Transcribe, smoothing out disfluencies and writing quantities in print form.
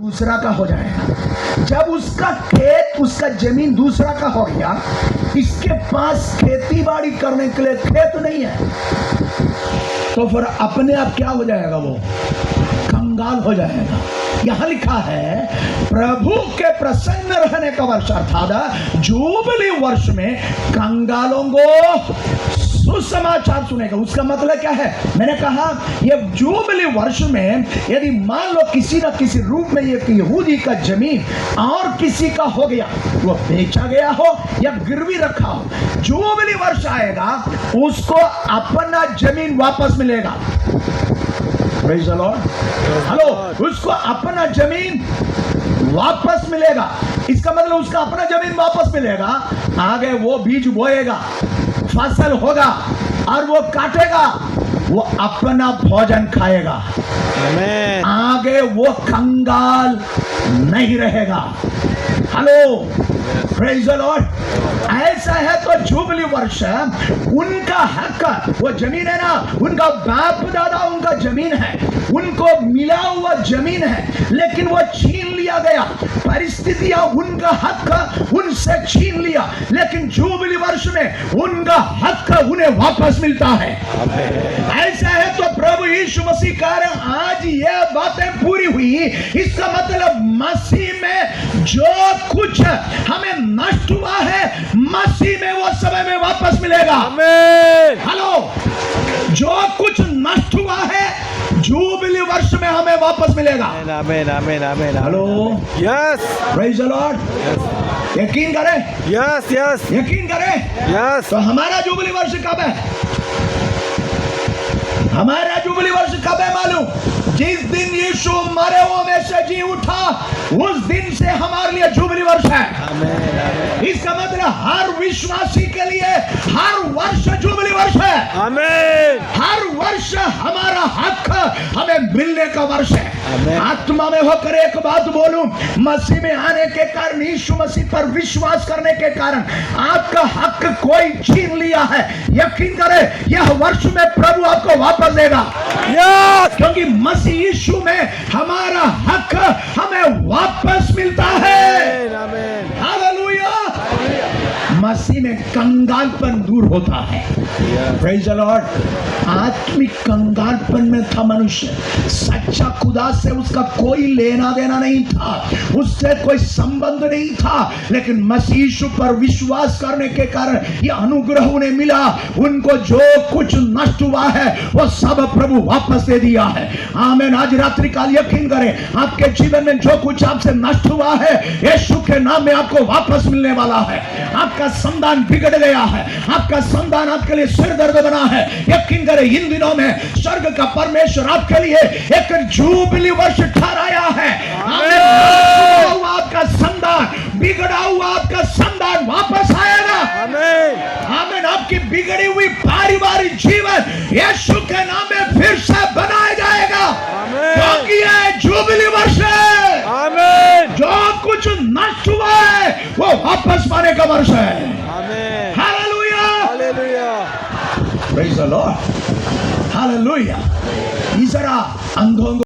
दूसरा का हो जाएगा। जब उसका खेत, उसका जमीन दूसरा का हो गया, इसके पास खेती बाड़ी करने के लिए खेत नहीं है, तो फिर अपने आप क्या हो जाएगा? वो कंगाल हो जाएगा। यहां लिखा है प्रभु के प्रसन्न रहने का वर्ष अर्थात जुबली वर्ष में कंगालों को सुसमाचार सुनेगा। उसका मतलब क्या है? मैंने कहा ये जुबली वर्ष में यदि मान लो किसी न किसी रूप में ये यहूदी का जमीन और किसी का हो गया, वो बेचा गया हो या गिरवी रखा हो, जुबली वर्ष आएगा उसको अपना जमीन वापस मिलेगा। Praise the Lord. हेलो, उसको अपना जमीन वापस मिलेगा। इसका मतलब उसका अपना जमीन वापस मिलेगा। आगे वो बीज बोएगा, फसल होगा और वो काटेगा, वो अपना भोजन खाएगा। आमीन। आगे वो कंगाल नहीं रहेगा। Hello, praise the Lord. ऐसा है तो जुबली वर्ष उनका हक, वो जमीन है ना, उनका बाप दादा उनका जमीन है, उनको मिला हुआ जमीन है, लेकिन वो छीन लिया गया। परिस्थितियां उनका हक उनसे छीन लिया, लेकिन जुबली वर्ष में उनका हक उन्हें वापस मिलता है। ऐसा है तो प्रभु यीशु मसीह कह रहे हैं आज ये बातें पूरी हुई। इसका मतलब मसीह में जो कुछ हमें नष्ट हुआ है, मसीह में वो समय में वापस मिलेगा। आमीन। हेलो, जो कुछ नष्ट हुआ है जुबली वर्ष में हमें वापस मिलेगा। आमीन आमीन आमीन। Hello, yes praise the Lord. यकीन करें, यस यस यकीन करें। यस। तो हमारा जुबली वर्ष कब है? हमारा जुबली वर्ष कब है मालूम? जिस दिन यीशु मरे हुओं में से जी उठा, उस दिन से हमारे लिए जुबली वर्ष है। आमीन। इसका मतलब हर विश्वासी के लिए हर वर्ष जुबली वर्ष है। आमीन। हर वर्ष हमारा हक हमें मिलने का वर्ष है। आमीन। आत्मा में होकर एक बात बोलूं, मसीह में आने के कारण, यीशु मसीह पर विश्वास करने के कारण आपका हक कोई छीन लिया है। यकीन करें यह वर्ष में प्रभु आपको वापस देगा। यस। क्योंकि मसीह यीशु में हमारा हक हमें वापस मिलता है। आमीन। हालेलुया। मसीह में कंगालपन दूर होता है। Praise the Lord. आत्मिक कंगालपन में था मनुष्य, सच्चा खुदा से उसका कोई लेना देना नहीं था, उससे कोई संबंध नहीं था, लेकिन मसीह यीशु पर विश्वास करने के कारण यह अनुग्रह उन्हें मिला। उनको जो कुछ नष्ट हुआ है वो सब प्रभु वापस दे दिया है। आमीन। आज रात्रि काल यकीन करें, आपके जीवन में जो कुछ आपसे नष्ट हुआ है यीशु के नाम में आपको वापस मिलने वाला है। आपका संतान बिगड़ गया है, आपका संतान आपके लिए सिर दर्द बना है, यकीन करें इन दिनों में स्वर्ग का परमेश्वर आपके लिए एक जुबली वर्ष ठहराया है। आमीन। आपका संतान, बिगड़ा हुआ आपका संतान वापस आएगा। आमीन। आमीन। आपकी बिगड़ी हुई पारिवारिक जीवन यीशु के नाम में फिर से बनाया जाएगा, क्योंकि यह जुबली वर्ष है। आमीन। जो कुछ नष्ट हुआ है वो वापस पाने का वर्ष है। आमीन। Hallelujah. Hallelujah. Praise the Lord. Hallelujah. इस तरह अंधों